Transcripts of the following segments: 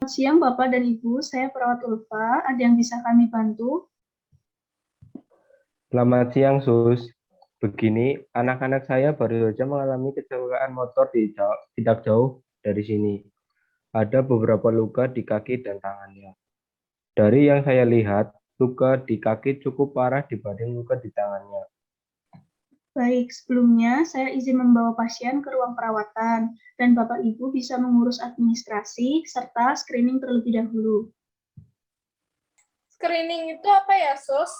Selamat siang Bapak dan Ibu, saya perawat Ulfa. Ada yang bisa kami bantu? Selamat siang, Sus. Begini, anak-anak saya baru saja mengalami kecelakaan motor tidak jauh dari sini. Ada beberapa luka di kaki dan tangannya. Dari yang saya lihat, luka di kaki cukup parah dibanding luka di tangannya. Baik, sebelumnya saya izin membawa pasien ke ruang perawatan dan Bapak Ibu bisa mengurus administrasi serta screening terlebih dahulu. Screening itu apa ya, Sus?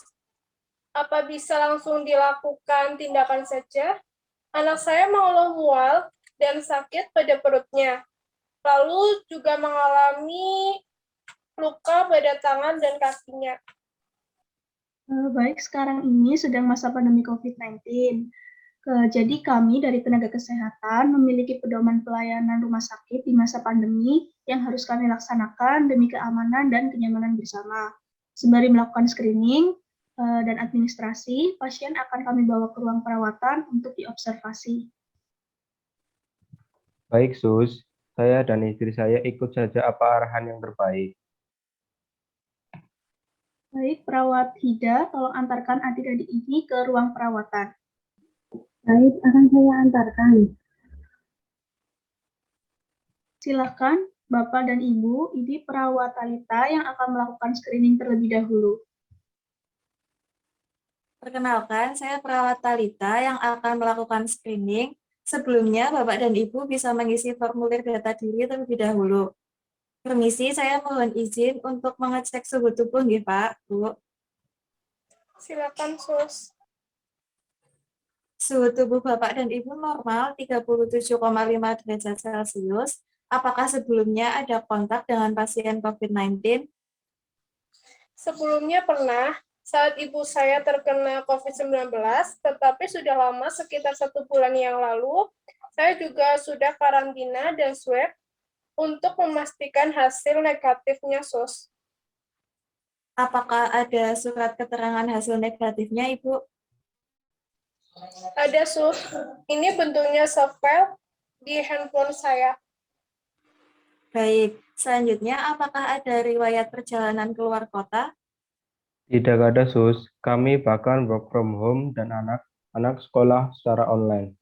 Apa bisa langsung dilakukan tindakan saja? Anak saya mengeluh mual dan sakit pada perutnya. Lalu juga mengalami luka pada tangan dan kakinya. Baik, sekarang ini sedang masa pandemi COVID-19. Jadi kami dari tenaga kesehatan memiliki pedoman pelayanan rumah sakit di masa pandemi yang harus kami laksanakan demi keamanan dan kenyamanan bersama. Sembari melakukan screening dan administrasi, pasien akan kami bawa ke ruang perawatan untuk diobservasi. Baik, Sus. Saya dan istri saya ikut saja apa arahan yang terbaik. Baik, perawat Hida, tolong antarkan adik-adik ini ke ruang perawatan. Baik, akan saya antarkan. Silakan, Bapak dan Ibu, ini perawat Talita yang akan melakukan screening terlebih dahulu. Perkenalkan, saya perawat Talita yang akan melakukan screening. Sebelumnya, Bapak dan Ibu bisa mengisi formulir data diri terlebih dahulu. Permisi, saya mohon izin untuk mengecek suhu tubuh, nggih, Pak, Bu. Silakan, Sus. Suhu tubuh Bapak dan Ibu normal 37,5 derajat Celcius. Apakah sebelumnya ada kontak dengan pasien COVID-19? Sebelumnya pernah saat ibu saya terkena COVID-19, tetapi sudah lama sekitar 1 bulan yang lalu, saya juga sudah karantina dan swab untuk memastikan hasil negatifnya, Sus. Apakah ada surat keterangan hasil negatifnya, Ibu? Ada, Sus. Ini bentuknya soft file di handphone saya. Baik, selanjutnya apakah ada riwayat perjalanan keluar kota? Tidak ada, Sus. Kami bahkan work from home dan anak-anak sekolah secara online.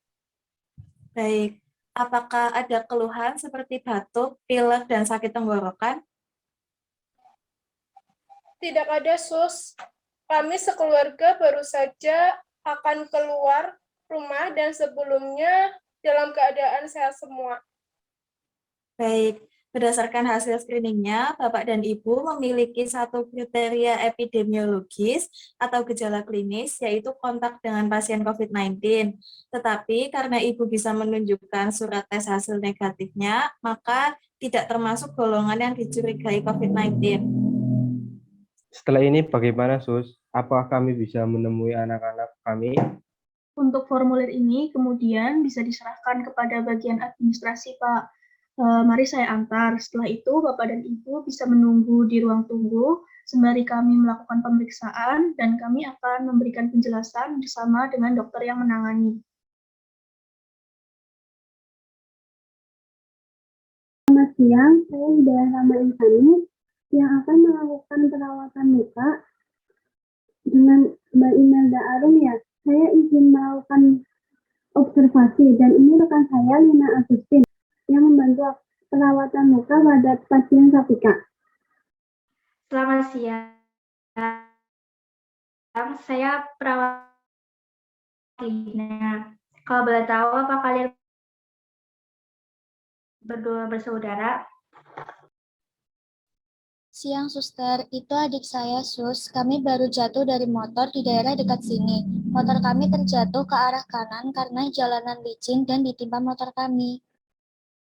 Baik, apakah ada keluhan seperti batuk, pilek, dan sakit tenggorokan? Tidak ada, Sus. Kami sekeluarga baru saja akan keluar rumah dan sebelumnya dalam keadaan sehat semua. Baik, berdasarkan hasil screeningnya, Bapak dan Ibu memiliki satu kriteria epidemiologis atau gejala klinis, yaitu kontak dengan pasien COVID-19. Tetapi karena Ibu bisa menunjukkan surat tes hasil negatifnya, maka tidak termasuk golongan yang dicurigai COVID-19. Setelah ini bagaimana, Sus? Apakah kami bisa menemui anak-anak kami? Untuk formulir ini kemudian bisa diserahkan kepada bagian administrasi, Pak. Mari saya antar. Setelah itu, Bapak dan Ibu bisa menunggu di ruang tunggu sembari kami melakukan pemeriksaan dan kami akan memberikan penjelasan bersama dengan dokter yang menangani. Selamat siang, saya Hidayah Rama Insani yang akan melakukan perawatan luka dengan Mbak Imelda Arum ya. Saya izin melakukan observasi dan ini rekan saya Lina Agustin yang membantu perawatan luka pada pasien Safika. Selamat siang, saya perawat Lina. Kalau boleh tahu, apa kalian berdua bersaudara? Siang, Suster. Itu adik saya, Sus. Kami baru jatuh dari motor di daerah dekat sini. Motor kami terjatuh ke arah kanan karena jalanan licin dan ditimpa motor kami.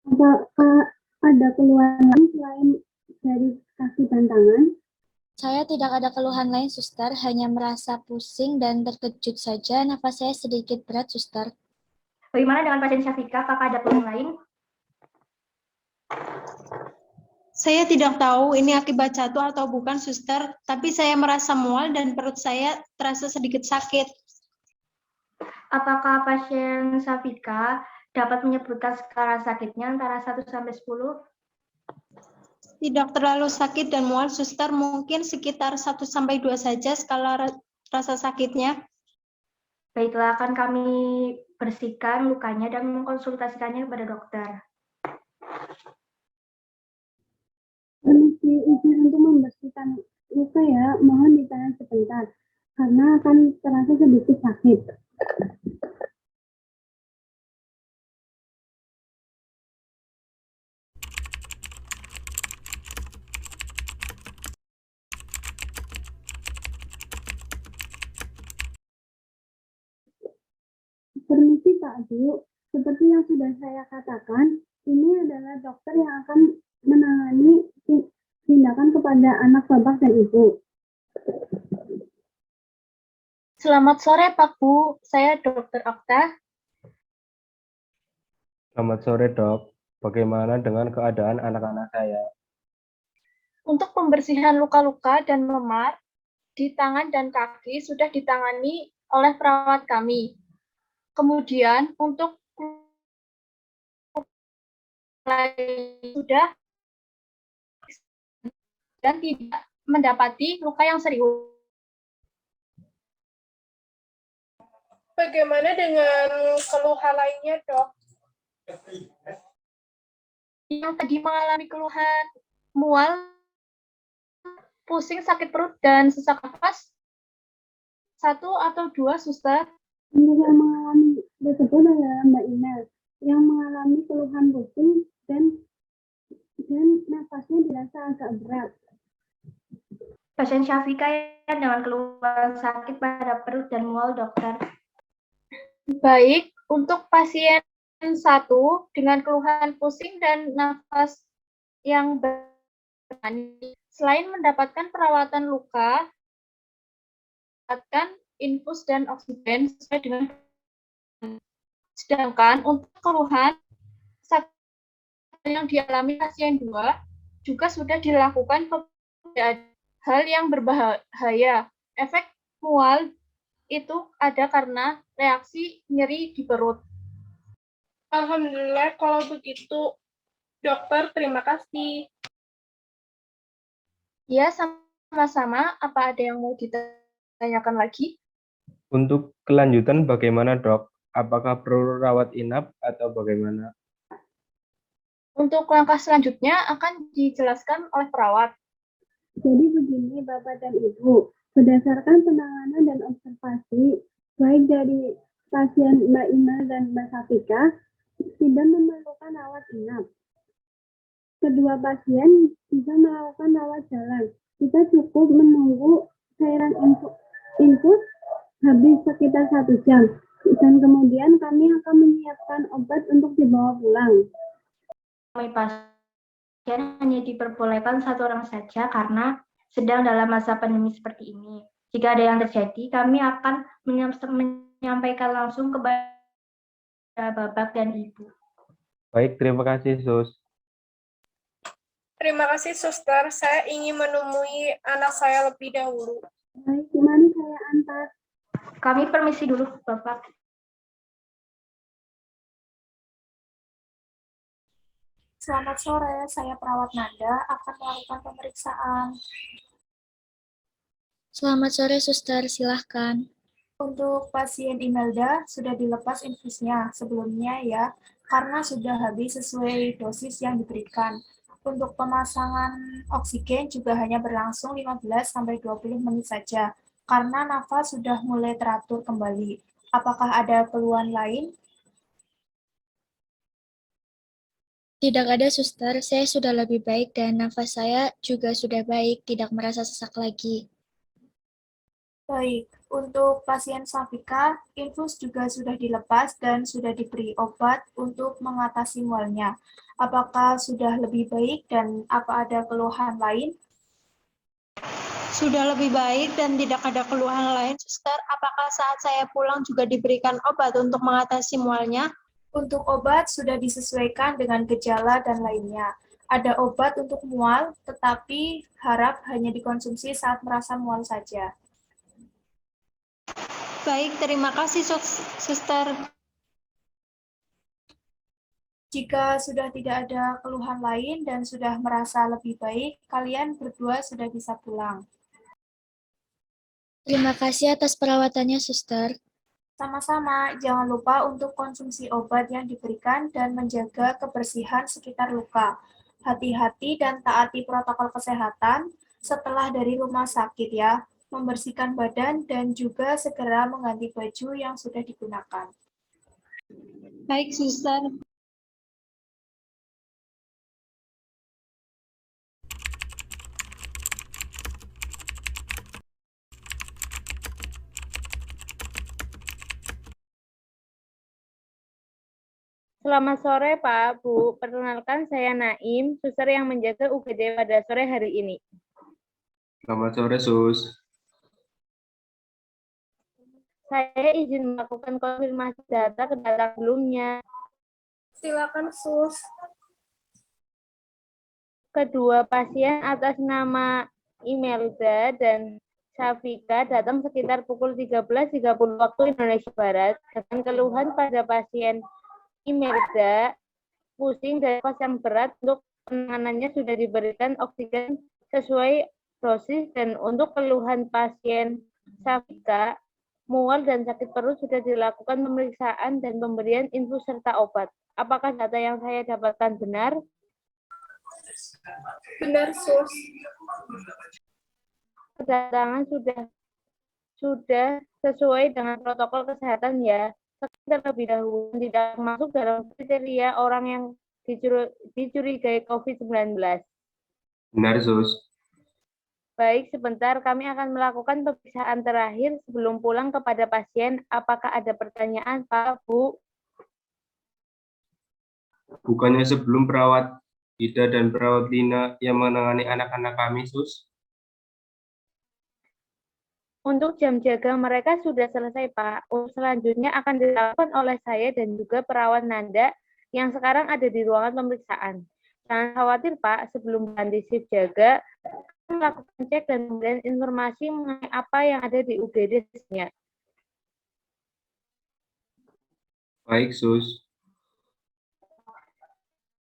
Apakah ada keluhan lain selain dari kaki dan tangan? Saya tidak ada keluhan lain, Suster. Hanya merasa pusing dan terkejut saja. Nafas saya sedikit berat, Suster. Bagaimana dengan pasien Syafika? Apakah ada keluhan lain? Saya tidak tahu ini akibat jatuh atau bukan, Suster, tapi saya merasa mual dan perut saya terasa sedikit sakit. Apakah pasien Syafika dapat menyebutkan skala sakitnya antara 1 sampai 10? tidak terlalu sakit dan mual, suster. Mungkin sekitar 1-2 saja skala rasa sakitnya. Baiklah, akan kami bersihkan lukanya dan mengkonsultasikannya kepada dokter. Permisi, izin untuk membersihkan luka ya, mohon ditahan sebentar, karena akan terasa sedikit sakit. Permisi Pak Bu, seperti yang sudah saya katakan, ini adalah dokter yang akan menangani tindakan kepada anak Bapak dan Ibu. Selamat sore Pak Bu, saya Dr. Okta. Selamat sore, Dok. Bagaimana dengan keadaan anak-anak saya? Untuk pembersihan luka-luka dan memar di tangan dan kaki sudah ditangani oleh perawat kami. Kemudian untuk sudah dan tidak mendapati luka yang serius. Bagaimana dengan keluhan lainnya, Dok? Yang tadi mengalami keluhan mual, pusing, sakit perut, dan sesak napas, 1 atau 2, suster. Untuk yang mengalami tersebut adalah Mbak Ina, yang mengalami keluhan pusing dan nafasnya dirasa agak berat. Pasien Syafika yang dengan keluhan sakit pada perut dan mual, dokter. Baik, untuk pasien 1 dengan keluhan pusing dan nafas yang berat, selain mendapatkan perawatan luka, mendapatkan infus dan oksigen sesuai dengan. Sedangkan untuk keluhan sakit yang dialami pasien 2 juga sudah dilakukan hal yang berbahaya. Efek mual itu ada karena reaksi nyeri di perut. Alhamdulillah, kalau begitu, dokter, terima kasih. Ya, sama-sama. Apa ada yang mau ditanyakan lagi? Untuk kelanjutan bagaimana, Dok? Apakah perlu rawat inap atau bagaimana? Untuk langkah selanjutnya akan dijelaskan oleh perawat. Jadi begini Bapak dan Ibu, berdasarkan penanganan dan observasi, baik dari pasien Mbak Ina dan Mbak Safika, tidak memerlukan rawat inap. Kedua pasien bisa melakukan rawat jalan. Kita cukup menunggu cairan infus habis sekitar 1 jam. Dan kemudian kami akan menyiapkan obat untuk dibawa pulang. Kami pasien hanya diperbolehkan 1 orang saja karena sedang dalam masa pandemi seperti ini. Jika ada yang terjadi, kami akan menyampaikan langsung kepada Bapak dan Ibu. Baik, terima kasih, Sus. Terima kasih, suster. Saya ingin menemui anak saya lebih dahulu. Baik, mari saya antar. Kami permisi dulu, Bapak. Selamat sore, saya perawat Nanda akan melakukan pemeriksaan. Selamat sore, suster. Silahkan. Untuk pasien Imelda sudah dilepas infusnya sebelumnya ya, karena sudah habis sesuai dosis yang diberikan. Untuk pemasangan oksigen juga hanya berlangsung 15-20 menit saja, karena nafas sudah mulai teratur kembali. Apakah ada keluhan lain? Tidak ada, suster. Saya sudah lebih baik dan nafas saya juga sudah baik, tidak merasa sesak lagi. Baik, untuk pasien Safika, infus juga sudah dilepas dan sudah diberi obat untuk mengatasi mualnya. Apakah sudah lebih baik dan apa ada keluhan lain? Sudah lebih baik dan tidak ada keluhan lain, suster. Apakah saat saya pulang juga diberikan obat untuk mengatasi mualnya? Untuk obat sudah disesuaikan dengan gejala dan lainnya. Ada obat untuk mual, tetapi harap hanya dikonsumsi saat merasa mual saja. Baik, terima kasih, suster. Jika sudah tidak ada keluhan lain dan sudah merasa lebih baik, kalian berdua sudah bisa pulang. Terima kasih atas perawatannya, Suster. Sama-sama, jangan lupa untuk konsumsi obat yang diberikan dan menjaga kebersihan sekitar luka. Hati-hati dan taati protokol kesehatan setelah dari rumah sakit ya. Membersihkan badan dan juga segera mengganti baju yang sudah digunakan. Baik, Suster. Selamat sore Pak, Bu. Perkenalkan saya Naim, suster yang menjaga UGD pada sore hari ini. Selamat sore, Sus. Saya izin melakukan konfirmasi data ke data sebelumnya. Silakan, Sus. Kedua pasien atas nama Imelda dan Safika datang sekitar pukul 13.30 waktu Indonesia Barat dengan keluhan pada pasien Imelda, pusing dan kos yang berat. Untuk penanganannya sudah diberikan oksigen sesuai dosis, dan untuk keluhan pasien Safika, mual dan sakit perut sudah dilakukan pemeriksaan dan pemberian infus serta obat. Apakah data yang saya dapatkan benar? Benar, Sus. Kedatangan sudah sesuai dengan protokol kesehatan ya. Terlebih dahulu tidak masuk dalam kriteria orang yang dicurigai COVID-19. Benar, Sus. Baik, sebentar kami akan melakukan pemeriksaan terakhir sebelum pulang kepada pasien. Apakah ada pertanyaan, Pak, Bu? Bukannya sebelum perawat Ida dan perawat Lina yang menangani anak-anak kami, Sus? Untuk jam jaga mereka sudah selesai, Pak. Selanjutnya akan dilakukan oleh saya dan juga perawat Nanda yang sekarang ada di ruangan pemeriksaan. Jangan khawatir, Pak. Sebelum berhenti shift jaga, melakukan cek dan memberikan informasi mengenai apa yang ada di UGD-nya. Baik, Sus.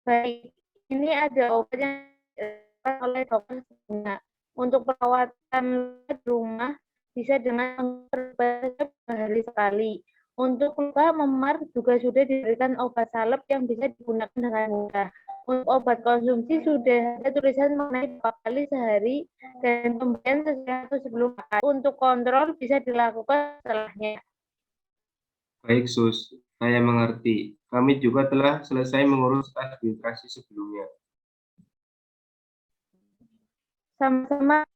Baik, ini ada obat yang diberikan oleh dokter sebelumnya. Untuk perawatan di rumah bisa dengan beberapa hari sekali. Untuk luka memar juga sudah diberikan obat salep yang bisa digunakan dengan mudah. Untuk obat konsumsi sudah ada tulisan mengenai 4 kali sehari dan pemberian sesuatu sebelum makan. Untuk kontrol bisa dilakukan setelahnya. Baik, Sus. Saya mengerti. Kami juga telah selesai mengurus administrasi sebelumnya. Sama-sama,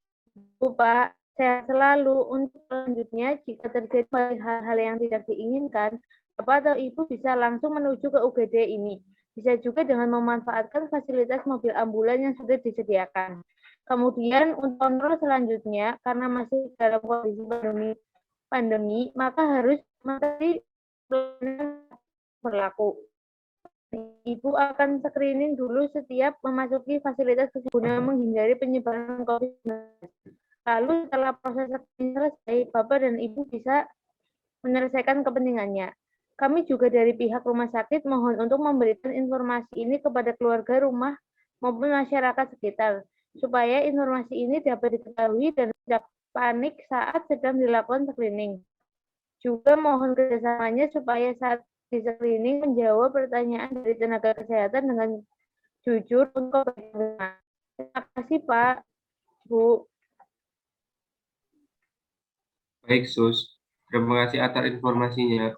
Bu, Pak. Sehat selalu. Untuk selanjutnya, jika terjadi hal-hal yang tidak diinginkan, Bapak atau Ibu bisa langsung menuju ke UGD ini. Bisa juga dengan memanfaatkan fasilitas mobil ambulan yang sudah disediakan. Kemudian, untuk kontrol selanjutnya, karena masih dalam kondisi pandemi, maka harus materi berlaku. Ibu akan screening dulu setiap memasuki fasilitas guna menghindari penyebaran COVID-19. Lalu setelah proses selesai, Bapak dan Ibu bisa menyelesaikan kepentingannya. Kami juga dari pihak rumah sakit mohon untuk memberikan informasi ini kepada keluarga rumah maupun masyarakat sekitar, supaya informasi ini dapat diketahui dan tidak panik saat sedang dilakukan screening. Juga mohon kerjasamanya supaya saat di screening menjawab pertanyaan dari tenaga kesehatan dengan jujur untuk kebaikan. Terima kasih Pak, Bu. Baik, Sus. Terima kasih atas informasinya.